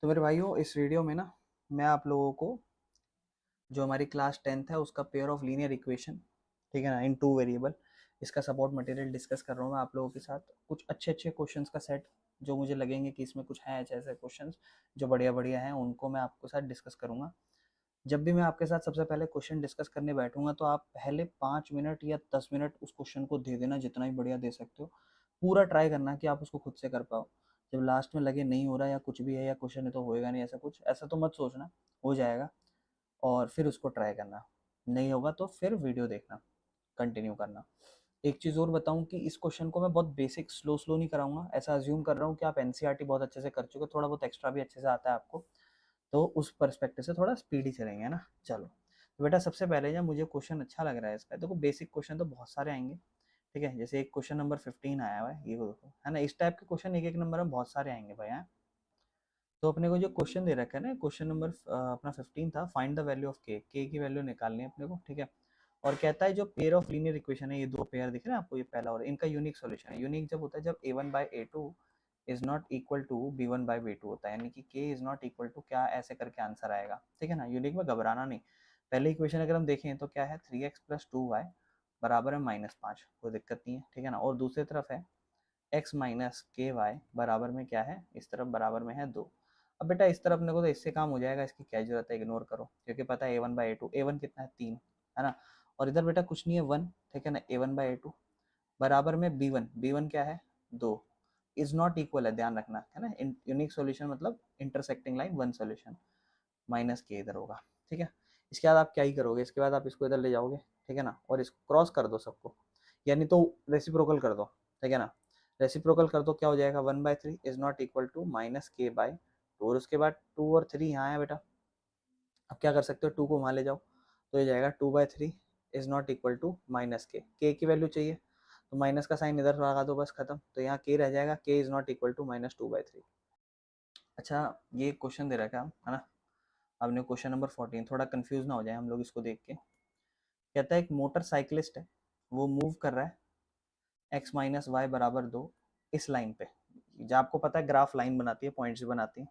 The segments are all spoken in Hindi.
तो मेरे भाइयों, इस वीडियो में ना मैं आप लोगों को जो हमारी क्लास 10th है उसका पेयर ऑफ लीनियर इक्वेशन, ठीक है ना, इन टू वेरिएबल, इसका सपोर्ट मटेरियल डिस्कस कर रहा हूँ मैं आप लोगों के साथ। कुछ अच्छे अच्छे क्वेश्चंस का सेट जो मुझे लगेंगे कि इसमें कुछ हैं ऐसे ऐसे क्वेश्चंस जो बढ़िया बढ़िया हैं, उनको मैं आपके साथ डिस्कस करूँगा। जब भी मैं आपके साथ सबसे पहले क्वेश्चन डिस्कस करने बैठूंगा तो आप पहले 5 मिनट या 10 मिनट उस क्वेश्चन को दे देना, जितना ही बढ़िया दे सकते हो। पूरा ट्राई करना कि आप उसको खुद से कर पाओ। जब लास्ट में लगे नहीं हो रहा या कुछ भी है या क्वेश्चन है तो होएगा नहीं, ऐसा कुछ ऐसा तो मत सोचना, हो जाएगा। और फिर उसको ट्राई करना, नहीं होगा तो फिर वीडियो देखना, कंटिन्यू करना। एक चीज़ और बताऊं कि इस क्वेश्चन को मैं बहुत बेसिक स्लो स्लो नहीं कराऊंगा। ऐसा अज्यूम कर रहा हूँ कि आप एनसीईआरटी बहुत अच्छे से कर चुके हो, थोड़ा बहुत एक्स्ट्रा भी अच्छे से आता है आपको, तो उस पर्सपेक्टिव से थोड़ा स्पीडी चलेंगे, है ना। चलो तो बेटा, सबसे पहले जब मुझे क्वेश्चन अच्छा लग रहा है इसका, देखो बेसिक क्वेश्चन तो बहुत सारे आएंगे, ठीक है। जैसे एक क्वेश्चन नंबर 15 आया हुआ है, ये देखो, है ना। इस टाइप के क्वेश्चन एक एक नंबर में बहुत सारे आएंगे भाई, हैं। तो अपने को जो क्वेश्चन दे रखा है ना, क्वेश्चन नंबर अपना 15 था, फाइंड द वैल्यू ऑफ के की वैल्यू निकालनी है अपने को, ठीक है। और कहता है जो पेयर ऑफ लीनियर इक्वेशन है, ये दो पेयर दिख रहे हैं आपको, ये पहला और इनका यूनिक सॉल्यूशन है। यूनिक जब होता है जब a1/a2 is not equal to b1/b2 होता है, यानी कि k is not equal to क्या, ऐसे करके आंसर आएगा, ठीक है ना। यूनिक में घबराना नहीं। पहले इक्वेशन अगर हम देखें तो क्या है, 3x + 2y बराबर है -5, कोई दिक्कत नहीं है, ठीक है ना। और दूसरी तरफ है x माइनस के वाई बराबर में क्या है, इस तरफ बराबर में है 2। अब बेटा इस तरफ अपने को तो इससे काम हो जाएगा, इसकी क्या जरूरत है, इग्नोर करो, क्योंकि पता है a1/a2, a1 कितना है 3, है ना। और इधर बेटा कुछ नहीं है 1, ठीक है ना। a1/a2 बराबर में b1, b1 क्या है 2, इज नॉट इक्वल है, ध्यान रखना, है ना। यूनिक सॉल्यूशन मतलब intersecting line one solution, minus के इधर होगा, ठीक है। इसके बाद आप क्या ही करोगे, इसके बाद आप इसको इधर ले जाओगे, ठीक है ना, और इसको क्रॉस कर दो सबको, यानी तो रेसिप्रोकल कर दो, ठीक है ना। रेसिप्रोकल कर दो, क्या हो जाएगा, 1/3 is not equal to -k/2। और उसके बाद 2 और 3 यहाँ है बेटा। अब क्या कर सकते हो, 2 को वहाँ ले जाओ, तो ये जाएगा 2/3 is not equal to -k की वैल्यू चाहिए, तो माइनस का साइन इधर लगा दो, बस खत्म। तो यहाँ k रह जाएगा, k is not equal to -2/3। अच्छा, ये क्वेश्चन दे रखा है ना। हमने क्वेश्चन नंबर 14, थोड़ा कंफ्यूज ना हो जाए हम लोग इसको देख के। कहता है एक मोटर साइकिलिस्ट है, वो मूव कर रहा है x - y बराबर 2 इस लाइन पे, जो आपको पता है ग्राफ लाइन बनाती है, पॉइंट्स बनाती है।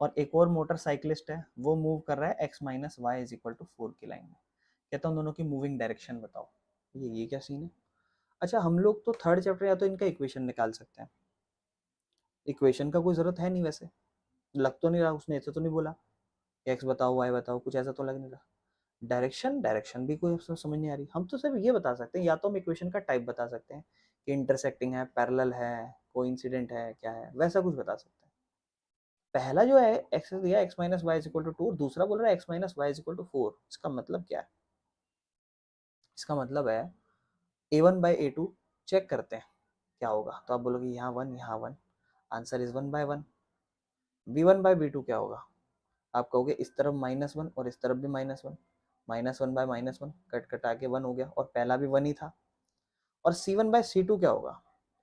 और एक और मोटर साइकिलिस्ट है, वो मूव कर रहा है x - y is equal to 4 की लाइन में। कहता हूँ दोनों की मूविंग डायरेक्शन बताओ। ये क्या सीन है। अच्छा, हम लोग तो थर्ड चैप्टर या तो इनका इक्वेशन निकाल सकते हैं। इक्वेशन का कोई जरूरत है नहीं वैसे, लग तो नहीं रहा उसने ऐसा तो नहीं बोला एक्स बताओ वाई बताओ, कुछ ऐसा तो लग नहीं रहा। डायरेक्शन, डायरेक्शन भी कोई समझ नहीं आ रही। हम तो सिर्फ ये बता सकते हैं, या तो हम इक्वेशन का टाइप बता सकते हैं कि इंटरसेक्टिंग है, पैरेलल है, कोइंसिडेंट है, क्या है, वैसा कुछ बता सकते हैं। पहला जो है एक्स दिया x - y is equal to 2, और दूसरा बोल रहा है x - y is equal to 4। इसका मतलब क्या है, इसका मतलब है a1/a2 चेक करते हैं क्या होगा। तो आप बोलोगे यहाँ 1 यहाँ 1, आंसर इज 1/1। b1/b2 क्या होगा, आप कहोगे इस तरफ -1 और इस तरफ भी -1, -1/-1 कट कटा के 1 हो गया, और पहला भी 1 ही था। और C1/C2 क्या होगा,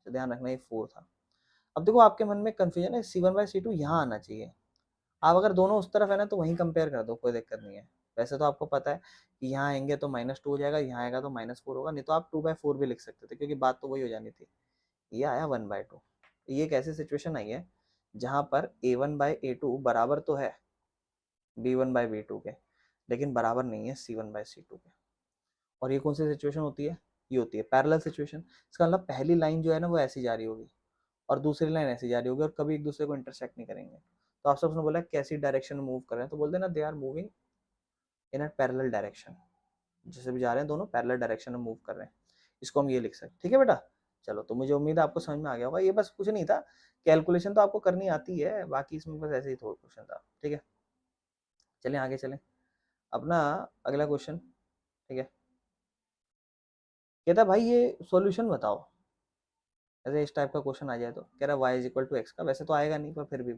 तो ध्यान रखना ये 4 था। अब देखो आपके मन में कंफ्यूजन है, C1/C2 यहाँ आना चाहिए। आप अगर दोनों उस तरफ है ना तो वहीं कंपेयर कर दो, कोई दिक्कत नहीं है। वैसे तो आपको पता है कि यहाँ आएंगे तो -2 हो जाएगा, यहाँ आएगा तो -4 होगा, नहीं तो आप 2/4 भी लिख सकते थे, क्योंकि बात तो वही हो जानी थी। ये आया 1/2। ये एक ऐसी सिचुएशन आई है जहां पर a1/a2 बराबर तो है b1/b2 के, लेकिन बराबर नहीं है c1/c2 के। और ये कौन सी सिचुएशन होती है, ये होती है पैरेलल सिचुएशन। इसका मतलब पहली लाइन जो है ना वो ऐसी जा रही होगी और दूसरी लाइन ऐसी जा रही होगी, और कभी एक दूसरे को इंटरसेक्ट नहीं करेंगे। तो आप सबने बोला कैसी डायरेक्शन में मूव कर रहे हैं, तो बोलते हैं ना they are moving in a parallel direction, जैसे भी जा रहे हैं दोनों पैरेलल डायरेक्शन में मूव कर रहे हैं। इसको हम ये लिख सकते हैं, ठीक है बेटा। चलो, तो मुझे उम्मीद है आपको समझ में आ गया होगा। ये बस कुछ नहीं था, कैलकुलेशन तो आपको करनी आती है, बाकी इसमें बस ऐसे ही थोड़ा क्वेश्चन था, ठीक है। चलें आगे चलें, अपना अगला क्वेश्चन, ठीक है। कहता है भाई ये सॉल्यूशन बताओ, ऐसे इस टाइप का क्वेश्चन आ जाए तो कह रहा है y is equal to X का, वैसे तो आएगा नहीं पर फिर भी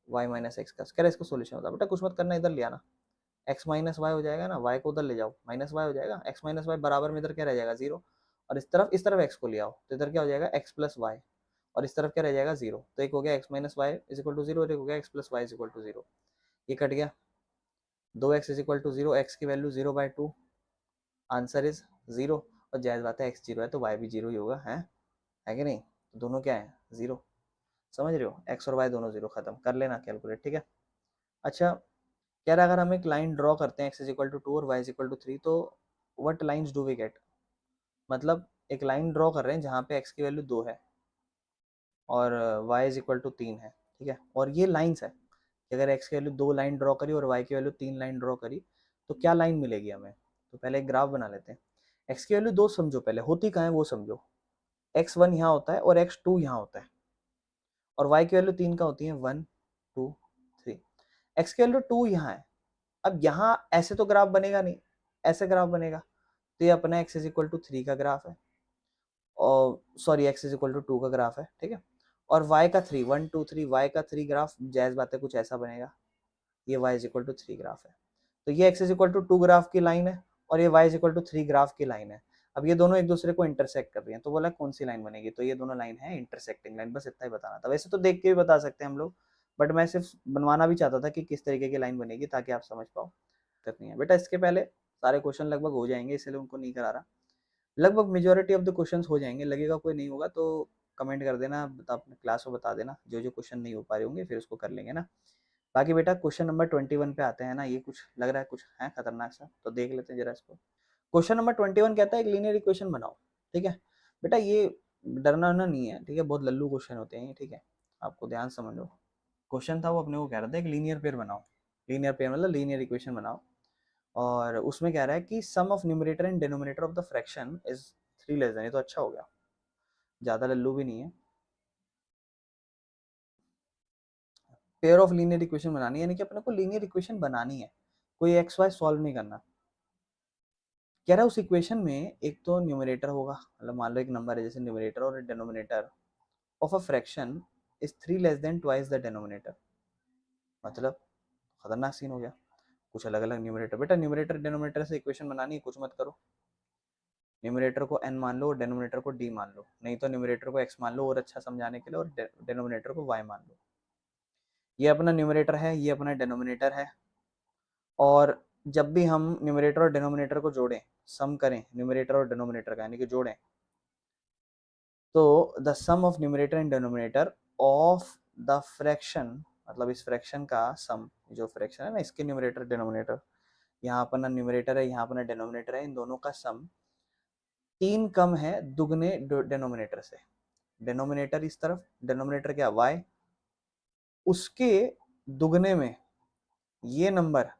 y माइनस एक्स का, कह रहा है इसको सॉल्यूशन बताओ। बेटा कुछ मत करना, इधर ले आना, x माइनस वाई हो जाएगा ना, y को उधर ले जाओ, माइनस वाई हो जाएगा, x माइनस वाई बराबर में इधर क्या रह जाएगा 0, और इस तरफ x को ले आओ, तो इधर क्या हो जाएगा x प्लस वाई, और इस तरफ क्या रह जाएगा 0। तो एक हो गया x minus Y is equal to 0, और एक हो गया x plus Y is equal to 0। ये कट गया, 2x is equal to 0, x की वैल्यू 0/2, आंसर इज 0। और जायज बात है x 0 है तो y भी 0 ही होगा, है कि नहीं। तो दोनों क्या है 0। समझ रहे हो, x और y दोनों 0, खत्म कर लेना कैलकुलेट, ठीक है। अच्छा कह रहा है अगर हम एक लाइन ड्रॉ करते हैं x इज इक्वल टू 2 और y इज इक्वल टू 3 तो what lines do we get, मतलब एक लाइन ड्रॉ कर रहे हैं जहाँ पे x की वैल्यू 2 है और y इज इक्वल टू 3 है, ठीक है, और ये लाइंस है कि अगर x की वैल्यू 2 लाइन ड्रॉ करी और y की वैल्यू 3 लाइन ड्रॉ करी तो क्या लाइन मिलेगी हमें। तो पहले एक ग्राफ बना लेते हैं। x की वैल्यू 2 समझो, पहले होती कहाँ है वो समझो, x1 यहाँ होता है और x2 यहाँ होता है, और y की वैल्यू 3 का होती है 1 2 3, x की वैल्यू 2 यहाँ है। अब यहाँ ऐसे तो ग्राफ बनेगा नहीं, ऐसे ग्राफ बनेगा, तो ये अपना x इज इक्वल टू 3 का ग्राफ है, और sorry x is equal to 2 का ग्राफ है, ठीक है, और y का 3 1 2 3 y का 3 ग्राफ जायज बात है कुछ ऐसा बनेगा, ये y is equal to 3 graph है। तो ये x is equal to 2 graph की लाइन है और ये y is equal to 3 graph की लाइन है। अब ये दोनों एक दूसरे को इंटरसेक्ट कर रही हैं, तो बोला कौन सी लाइन बनेगी, तो ये दोनों लाइन है इंटरसेक्टिंग लाइन, बस इतना ही बताना था। वैसे तो देख के भी बता सकते हैं हम लोग, बट मैं सिर्फ बनवाना भी चाहता था कि किस तरीके की लाइन बनेगी ताकि आप समझ पाओ। करनी है बेटा, इसके पहले सारे क्वेश्चन लगभग हो जाएंगे इसलिए उनको नहीं करा रहा, लगभग मेजोरिटी ऑफ द क्वेश्चंस हो जाएंगे। लगेगा कोई नहीं होगा तो कमेंट कर देना, अपने क्लास में बता देना जो जो क्वेश्चन नहीं हो पा रहे होंगे, फिर उसको कर लेंगे ना। बाकी बेटा क्वेश्चन नंबर 21 पे आते हैं ना, ये कुछ लग रहा है कुछ है खतरनाक सा, तो देख लेते हैं जरा इसको। क्वेश्चन नंबर 21 कहता है एक लीनियर इक्वेशन बनाओ, ठीक है बेटा, ये डरना वरना नहीं है, ठीक है, बहुत लल्लू क्वेश्चन होते हैं, ठीक है, आपको ध्यान समझो। क्वेश्चन था वो अपने को कह रहा था एक लीनियर पेयर बनाओ, लीनियर पेयर मतलब लीनियर इक्वेशन बनाओ, और उसमें कह रहा है कि sum of numerator and denominator of the fraction is 3 less than, ये तो अच्छा हो गया, ज्यादा लल्लू भी नहीं है। पेयर ऑफ लीनियर इक्वेशन बनानी है, यानी कि अपने को लीनियर इक्वेशन बनानी है, कोई एक्स वाई सॉल्व नहीं करना। कह रहा है उस इक्वेशन में एक तो न्यूमरेटर होगा, मतलब मान लो एक नंबर है जैसे न्यूमरेटर, और denominator of a fraction is 3 less then twice the denominator, मतलब खतरनाक सीन हो गया, कुछ अलग अलग न्यूमरेटर। बेटा न्यूमरेटर डिनोमिनेटर से इक्वेशन बनानी है, कुछ मत करो, न्यूमरेटर को n मान लो और डिनोमिनेटर को d मान लो, नहीं तो न्यूमरेटर को x मान लो और अच्छा समझाने के लिए, और डिनोमिनेटर को y मान लो। ये अपना न्यूमरेटर है, ये अपना डिनोमिनेटर है, और जब भी हम न्यूमरेटर और डिनोमिनेटर को जोड़ें, सम करें न्यूमरेटर और डिनोमिनेटर का, यानी कि जोड़ें, तो the sum of numerator and denominator of the fraction, मतलब इस फ्रैक्शन का सम, जो फ्रैक्शन है ना इसके न्यूमरेटर डिनोमिनेटर, यहाँ अपना न्यूमरेटर है यहाँ अपना डिनोमिनेटर है, इन दोनों का सम 3 कम है दुगने डिनोमिनेटर से। डिनोमिनेटर इस तरफ, डिनोमिनेटर क्या y, उसके दुगने में ये नंबर,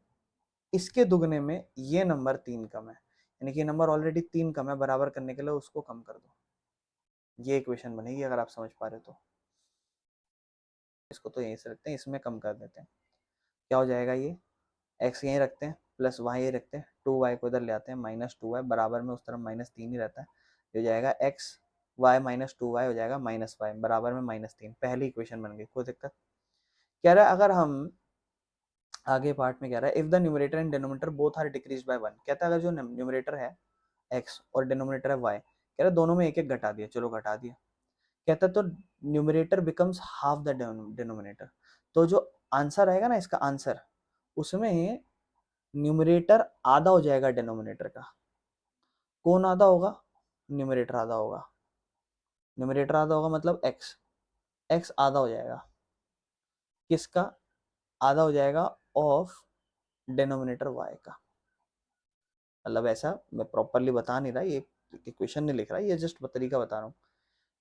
इसके दुगने में ये नंबर 3 कम है, यानी कि नंबर ऑलरेडी 3 कम है, बराबर करने के लिए उसको कम कर दो, ये इक्वेशन बनेगी अगर आप समझ पा रहे हो तो। इसको तो यहीं से रखते हैं, इसमें कम कर देते हैं, क्या हो जाएगा, ये x यहीं रखते हैं प्लस y यहीं रखते हैं, 2y को इधर ले आते हैं -2y, बराबर में उस तरफ -3 ही रहता है, हो जाएगा x y -2y हो जाएगा -y, बराबर में -3, पहली इक्वेशन बन गई, कोई दिक्कत। कह रहा है अगर हम आगे पार्ट में कह रहा है if the numerator and denominator both are decrease by 1, कहता है अगर जो न्यूमरेटर है x और डिनोमिनेटर है y, कह रहा है दोनों में एक एक घटा दिया, चलो घटा दिया, कहता है तो numerator becomes half the denominator, तो जो आंसर आएगा ना इसका आंसर, उसमें न्यूमरेटर आधा हो जाएगा डिनोमिनेटर का। कौन आधा होगा, न्यूमरेटर आधा होगा, न्यूमरेटर आधा होगा मतलब x आधा हो जाएगा, किसका आधा हो जाएगा, ऑफ डिनोमिनेटर y का। मतलब ऐसा मैं प्रॉपरली बता नहीं रहा, ये इक्वेशन नहीं लिख रहा, ये जस्ट तरीका बता रहा हूँ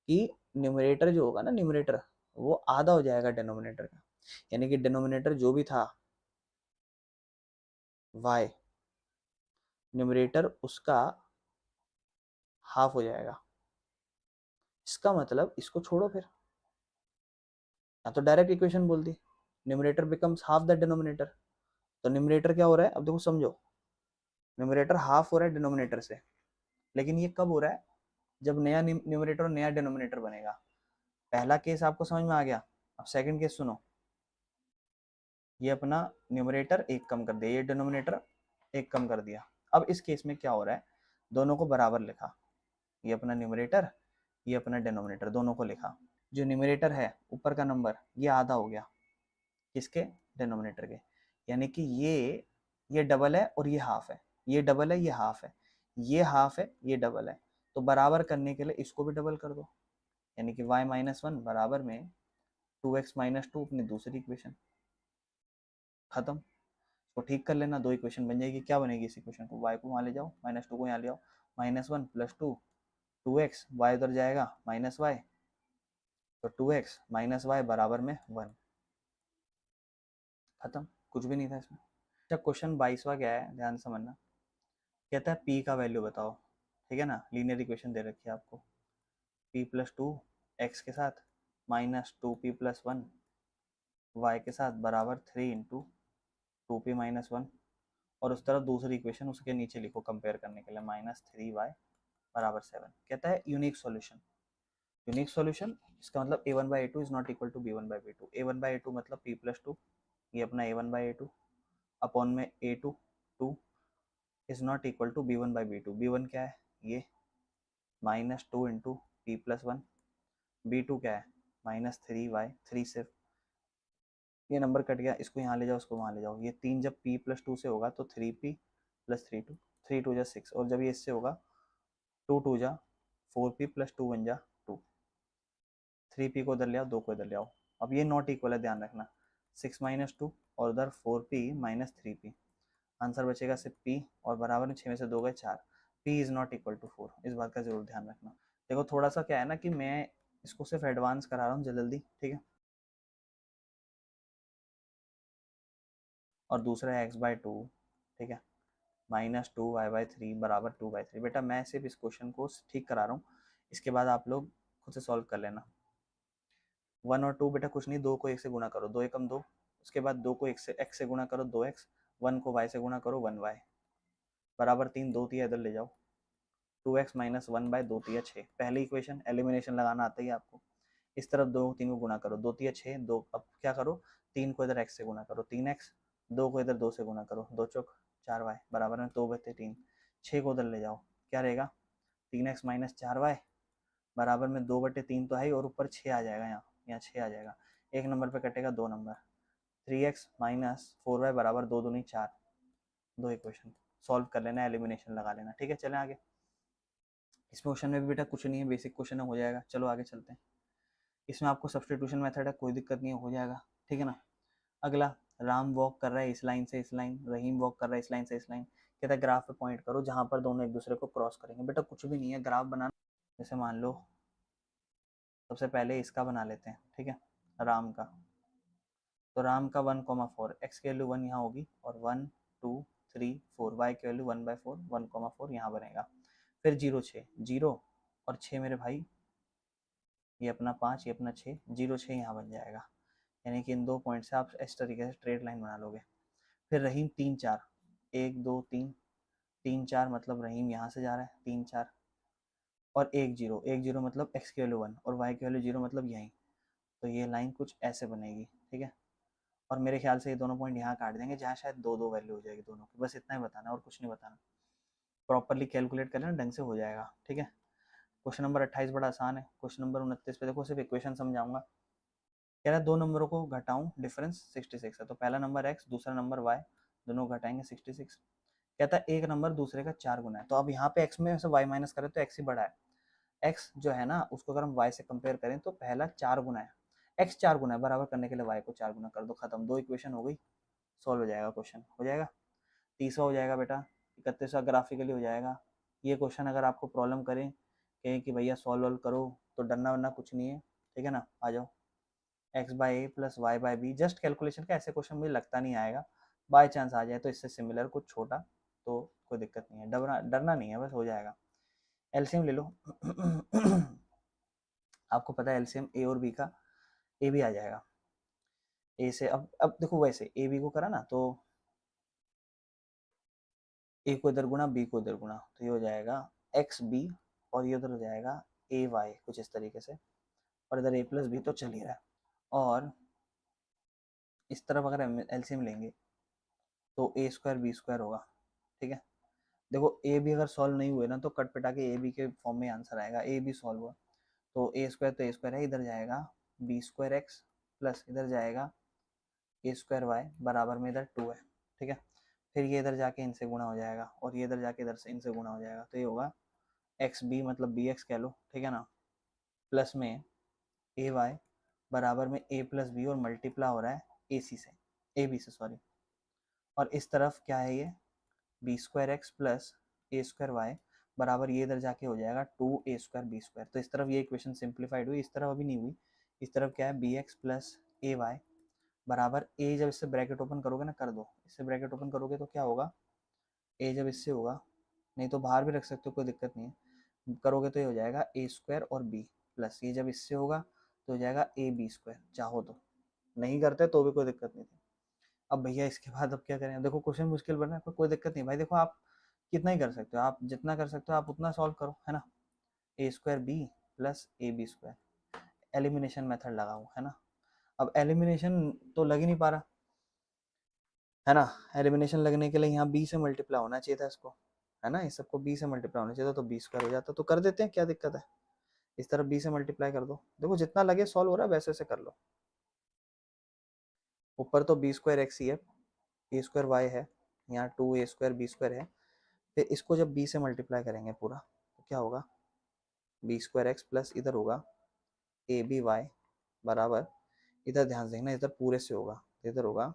कि न्यूमरेटर जो होगा ना, न्यूमरेटर वो आधा हो जाएगा डिनोमिनेटर का, यानी कि डिनोमिनेटर जो भी था y, न्यूमरेटर उसका हाफ हो जाएगा। इसका मतलब इसको छोड़ो फिर, या तो डायरेक्ट इक्वेशन बोल दी, numerator becomes half the denominator, तो न्यूमरेटर क्या हो रहा है, अब देखो समझो, न्यूमरेटर हाफ हो रहा है डिनोमिनेटर से, लेकिन ये कब हो रहा है, जब नया न्यूमरेटर और नया डिनोमिनेटर बनेगा। पहला केस आपको समझ में आ गया, अब सेकंड केस सुनो, ये अपना न्यूमरेटर एक कम कर दिया, ये डिनोमिनेटर एक कम कर दिया, अब इस केस में क्या हो रहा है, दोनों को बराबर लिखा, ये अपना न्यूमरेटर ये अपना डिनोमिनेटर, दोनों को लिखा, जो न्यूमरेटर है ऊपर का नंबर ये आधा हो गया किसके, डिनोमिनेटर के, यानी कि ये डबल है और ये हाफ है, ये डबल है ये हाफ है, ये हाफ है ये डबल है, तो बराबर करने के लिए इसको भी डबल कर दो, यानी कि y -1 बराबर में 2x माइनस टू अपनी दूसरी इक्वेशन, खत्म। तो ठीक कर लेना, दो इक्वेशन बन जाएगी। क्या बनेगी इस इक्वेशन को, y को वहाँ ले जाओ, माइनस टू को यहाँ ले आओ, -1 + 2 2x, y उधर जाएगा -y, तो 2x - y बराबर में 1, खत्म। कुछ भी नहीं था इसमें। अच्छा क्वेश्चन 22वां क्या है, ध्यान से समझना। कहता है p का वैल्यू बताओ, ठीक है ना, लीनियर इक्वेशन दे रखी है आपको, p + 2 x के साथ -2p + 1 y के साथ बराबर 3 × 2p - 1, और उस तरफ दूसरी इक्वेशन उसके नीचे लिखो कंपेयर करने के लिए, -3y बराबर 7। कहता है यूनिक सॉल्यूशन। यूनिक सॉल्यूशन इसका मतलब a1/a2 is not equal to b1/b2। a1/a2 मतलब p + 2, ये अपना a1/a2 अपॉन में a2 2 is not equal to b1/b2। b1 क्या है, ये -2 × p + 1, b2 क्या है -3y, 3 से ये नंबर कट गया, इसको यहाँ ले जाओ, उसको वहाँ ले जाओ। ये 3 जब p + 2 से होगा तो 3p + 3 2, 3 2 जा 6, और जब ये इससे होगा 2 2 जा 4p + 2 1 जा 2, 3p को इधर ले आओ, 2 को इधर ले आओ। अब ये नॉट इक्वल है, ध्यान रखना, 6 - 2 और उधर 4p - 3p, आंसर बचेगा सिर्फ p, और बराबर में 6 में से 2 गए 4, p is not equal to 4। इस बात का जरूर ध्यान रखना। देखो थोड़ा सा क्या है ना कि मैं इसको सिर्फ एडवांस करा रहा हूँ जल्दी, ठीक है। और दूसरा है x/2, ठीक है, -2y/3 बराबर 2/3। बेटा मैं सिर्फ इस क्वेश्चन को ठीक करा रहा हूँ, इसके बाद आप लोग खुद से सॉल्व कर लेना। 1 और 2 बेटा कुछ नहीं, 2 को 1 से गुणा करो, 2 एकम 2, उसके बाद 2 को x से गुणा करो 2x, 1 को y से गुणा करो 1y बराबर 3, 2 तिया इधर ले जाओ, 2x - 1/2 तिया 6। पहली इक्वेशन एलिमिनेशन लगाना आता ही आपको, इस तरफ 2 3 को गुणा करो, 2 तिया 6, 2 अब क्या करो, 3 को इधर x से गुणा करो 3x, 2 को इधर 2 से गुणा करो 2 चौक 4y बराबर में 2/3, 6 को उधर ले जाओ, क्या रहेगा 3x - 4y बराबर में 2/3 तो है ही, और ऊपर 6 आ जाएगा, यहाँ 6 आ जाएगा, एक नंबर पे कटेगा 2 नंबर, 3x - 4y बराबर 2 दूनी 4। दो इक्वेशन सॉल्व कर लेना, एलिमिनेशन लगा लेना, ठीक है। चलें आगे। इस क्वेश्चन में भी बेटा कुछ नहीं है, बेसिक क्वेश्चन है, हो जाएगा। चलो आगे चलते हैं। इसमें आपको सब्सटीट्यूशन मेथड है, कोई दिक्कत नहीं है, हो जाएगा, ठीक है ना। अगला, राम वॉक कर रहा है इस लाइन से इस लाइन, रहीम वॉक कर रहा है इस लाइन से इस लाइन। कहता है ग्राफ पे पॉइंट करो जहां पर दोनों एक दूसरे को क्रॉस करेंगे। बेटा कुछ भी नहीं है, ग्राफ बनाना। जैसे मान लो सबसे पहले इसका बना लेते हैं, ठीक है, राम का। तो राम का 1,4, एक्स की वैल्यू 1 यहाँ होगी, और 1 2 3 4, वाई की वैल्यू 1/4, 1,4 यहाँ बनेगा। फिर 0 6, 0 और 6 मेरे भाई, ये अपना 5, ये अपना 6, 0 6 यहाँ बन जाएगा। यानी कि इन दो पॉइंट से आप इस तरीके से स्ट्रेट लाइन बना लोगे। फिर रहीम 3 4, 1 2 3, 3 4 मतलब रहीम यहाँ से जा रहा है 3 4, और 1 0, 1 0 मतलब एक्स की वैल्यू 1 और वाई की वैल्यू 0 मतलब यहीं। तो ये लाइन कुछ ऐसे बनेगी, ठीक है। और मेरे ख्याल से ये दोनों पॉइंट यहाँ काट देंगे, जहाँ शायद 2 2 वैल्यू हो जाएगी दोनों की। बस इतना ही बताना और कुछ नहीं बताना, प्रॉपरली कैलकुलेट कर लेना, ढंग से हो जाएगा, ठीक है। क्वेश्चन नंबर 28 बड़ा आसान है। क्वेश्चन नंबर 29 पे देखो, सिर्फ इक्वेशन समझाऊंगा। कह रहा है दो नंबरों को घटाऊं, डिफरेंस 66 है, तो पहला नंबर x दूसरा नंबर y, दोनों घटाएंगे 66। कहता है एक नंबर दूसरे का 4 गुना है। तो अब यहाँ पे x में से y माइनस करें तो x ही बड़ा है। x जो है ना उसको अगर हम y से कंपेयर करें तो पहला 4 गुना है, x 4 गुना है, बराबर करने के लिए y को 4 गुना कर दो, खत्म। दो इक्वेशन हो गई, सॉल्व हो जाएगा क्वेश्चन, हो जाएगा। तीसरा हो जाएगा बेटा 31वां, ग्राफिकली हो जाएगा। ये क्वेश्चन अगर आपको प्रॉब्लम करें कहें कि भैया सॉल्व करो, तो डरना वरना कुछ नहीं है, ठीक है ना। आ जाओ, x/a + y/b, जस्ट कैलकुलेशन का। ऐसे क्वेश्चन मुझे लगता नहीं आएगा, बाय चांस आ जाए तो इससे सिमिलर कुछ छोटा, तो कोई दिक्कत नहीं है, डरना नहीं है, बस हो जाएगा। एलसीएम ले लो। आपको पता है एलसीएम ए और बी का, ए भी आ जाएगा ए से। अब देखो वैसे ए बी को करा ना, तो ए को इधर गुणा बी को इधर गुणा, तो ये हो जाएगा एक्स बी, और ये उधर हो जाएगा ए वाई, कुछ इस तरीके से, और इधर ए प्लस बी तो चल ही रहा है। और इस तरफ अगर एलसीएम लेंगे तो a² b² होगा, ठीक है। देखो ए बी अगर सॉल्व नहीं हुए ना तो कट पिटा के ए बी के फॉर्म में आंसर आएगा। ए बी सॉल्व हुआ तो a² तो a² है, इधर जाएगा b²x प्लस इधर जाएगा a² बराबर में इधर 2 है, ठीक है। फिर ये इधर जाके इनसे गुणा हो जाएगा, और ये इधर जाके इधर से इनसे गुणा हो जाएगा, तो ये होगा एक्स बी मतलब bx कह लो, ठीक है ना, प्लस में ay बराबर में a प्लस बी और मल्टीप्लाई हो रहा है ए सी से, ए बी से सॉरी, और इस तरफ क्या है ये बी स्क्वायर एक्स प्लस ए स्क्वायर वाई बराबर ये इधर जाके हो जाएगा 2a² b²। तो इस तरफ ये इक्वेशन सिंप्लीफाइड हुई, इस तरफ अभी नहीं हुई। इस तरफ क्या है बी एक्स प्लस ए वाई बराबर ए, जब इससे ब्रैकेट ओपन करोगे ना, कर दो इससे ब्रैकेट ओपन करोगे तो क्या होगा, ए जब इससे होगा, नहीं तो बाहर भी रख सकते हो कोई दिक्कत नहीं है, करोगे तो ये हो जाएगा a² और b प्लस ये जब इससे होगा तो हो जाएगा ab²। चाहो तो, नहीं करते तो भी कोई दिक्कत नहीं थी। अब भैया इसके बाद अब क्या करें, देखो क्वेश्चन मुश्किल बन रहा है पर कोई दिक्कत नहीं भाई, देखो आप कितना ही कर सकते हो, आप जितना कर सकते हो आप उतना सॉल्व करो, है ना। a²b plus ab², elimination method लगाऊं, है ना। अब एलिमिनेशन तो लग ही नहीं पा रहा, है ना। एलिमिनेशन लगने के लिए यहाँ b से मल्टीप्लाई होना चाहिए था इसको, है ना, इस सबको b से मल्टीप्लाई होना चाहिए था तो b² हो जाता, तो कर देते हैं, क्या दिक्कत है। इस तरफ b से मल्टीप्लाई कर दो, देखो जितना लगे सॉल्व हो रहा है वैसे वैसे कर लो। ऊपर तो b²x ही है, a²y है, यहाँ 2a²b² है, फिर इसको जब b से मल्टीप्लाई करेंगे पूरा तो क्या होगा b²x प्लस इधर होगा aby बराबर, इधर ध्यान से देखना, इधर पूरे से होगा, इधर होगा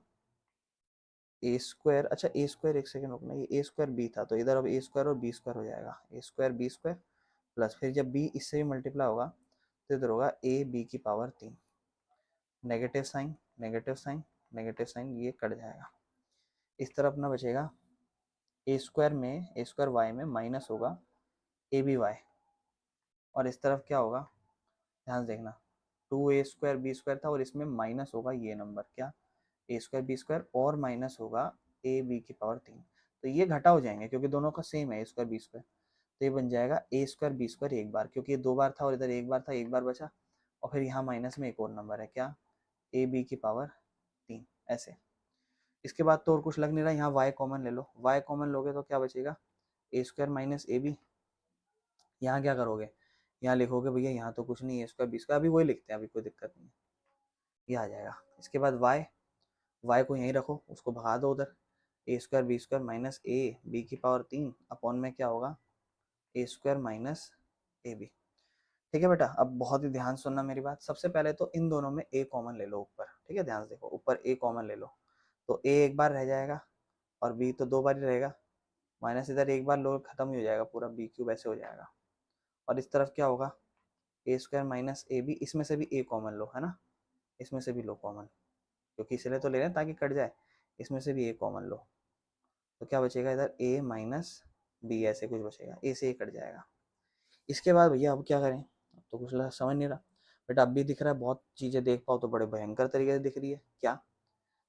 a², अच्छा a² एक सेकंड रुकना, ये a²b था तो इधर अब a² और b² हो जाएगा, a²b² प्लस फिर जब b इससे भी मल्टीप्लाई होगा तो इधर होगा ab3, negative sign negative sign negative sign, ये कट जाएगा। इस तरफ अपना बचेगा a² में a²y में माइनस होगा aby और इस तरफ क्या होगा, ध्यान से देखना 2a²b² था और इसमें माइनस होगा ये नंबर क्या a²b² और माइनस होगा ab3, तो ये घटा हो जाएंगे क्योंकि दोनों का सेम है a²b², तो ये बन जाएगा a²b² एक बार, क्योंकि ये 2 बार था और इधर एक बार था, एक बार बचा, और फिर यहाँ माइनस में एक और नंबर है क्या ab3, ऐसे। इसके बाद तो और कुछ लग नहीं रहा, यहाँ y कॉमन ले लो, y कॉमन लोगे तो क्या बचेगा a² माइनस ab, यहाँ क्या करोगे, यहाँ लिखोगे भैया यहाँ तो कुछ नहीं है a²b², अभी वही लिखते हैं, अभी कोई दिक्कत नहीं है, ये आ जाएगा। इसके बाद y को यहीं रखो, उसको भगा दो उधर, a²b² माइनस ab3 अपॉन में क्या होगा a² माइनस ab। ठीक है बेटा, अब बहुत ही ध्यान सुनना मेरी बात, सबसे पहले तो इन दोनों में a कॉमन ले लो ऊपर, ठीक है, ध्यान से देखो ऊपर a कॉमन ले लो तो a एक बार रह जाएगा और b तो 2 बार ही रहेगा, माइनस इधर एक बार लो खत्म ही हो जाएगा पूरा, b³ ऐसे हो जाएगा, और इस तरफ क्या होगा a² माइनस ab, इसमें से भी a कॉमन लो, है ना, इसमें से भी लो कॉमन, क्योंकि इसलिए तो ले रहे हैं ताकि कट जाए, इसमें से भी a कॉमन लो, तो क्या बचेगा इधर a माइनस b, ऐसे कुछ बचेगा, a से a कट जाएगा। इसके बाद भैया अब क्या करें, अब तो कुछ समझ नहीं रहा बेटा, अब भी दिख रहा है बहुत चीज़ें देख पाओ तो बड़े भयंकर तरीके से दिख रही है, क्या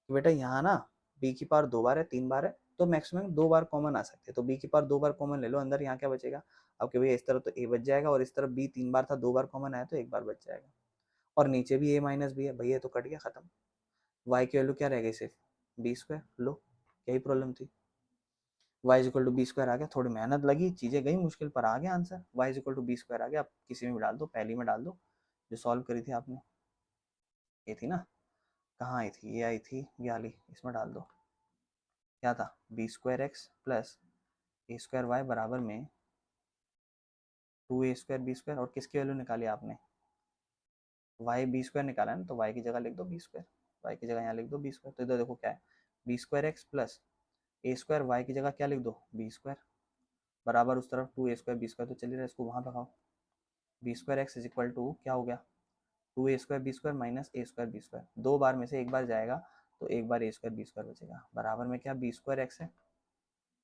कि बेटा यहाँ ना b² 2 बार है 3 बार है तो मैक्सिमम 2 बार कॉमन आ सकते हैं, तो b² 2 बार कॉमन ले लो अंदर, यहाँ क्या बचेगा अब कि भैया इस तरफ तो a बच जाएगा और इस तरफ b 3 बार था 2 बार कॉमन आया तो 1 बार बच जाएगा, और नीचे भी a माइनस b है भैया, तो कट गया खत्म, y की वैल्यू क्या रह गई सिर्फ b², लो यही प्रॉब्लम थी, y इक्वल टू b² आ गया, थोड़ी मेहनत लगी, चीज़ें गई मुश्किल पर आ गया answer, y equal to b² आ गया, आप किसी में भी डाल दो, पहली में डाल दो जो सॉल्व करी थी आपने, ये थी ना, कहाँ आई थी, ये आई थी ये वाली, इसमें डाल दो, क्या था b²x प्लस a²y बराबर में 2a²b² और किसकी वैल्यू निकाली आपने, y b² निकाला है ना, तो y की जगह लिख दो b², y की जगह यहाँ लिख दो b², तो इधर देखो क्या है b²x प्लस a²y की जगह क्या लिख दो b² बराबर उस तरफ 2a²b² तो चलिए इसको वहाँ भगाओ, b²x इज इक्वल टू क्या हो गया 2a²b² माइनस a²b², 2 बार में से एक बार जाएगा तो एक बार a²b² बचेगा, बराबर में क्या b²x है,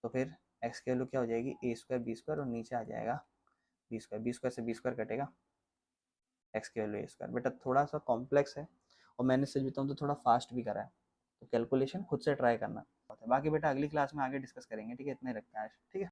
तो फिर x की वैल्यू क्या हो जाएगी a²b² और नीचे आ जाएगा b² से b² कटेगा, x की वैल्यू a²। बेटा थोड़ा सा कॉम्प्लेक्स है और मैंने सच बताऊँ तो थोड़ा फास्ट भी करा है, तो कैलकुलेशन खुद से ट्राई करना, बाकी बेटा अगली क्लास में आगे डिस्कस करेंगे, ठीक है, इतने रखते हैं आज, ठीक है।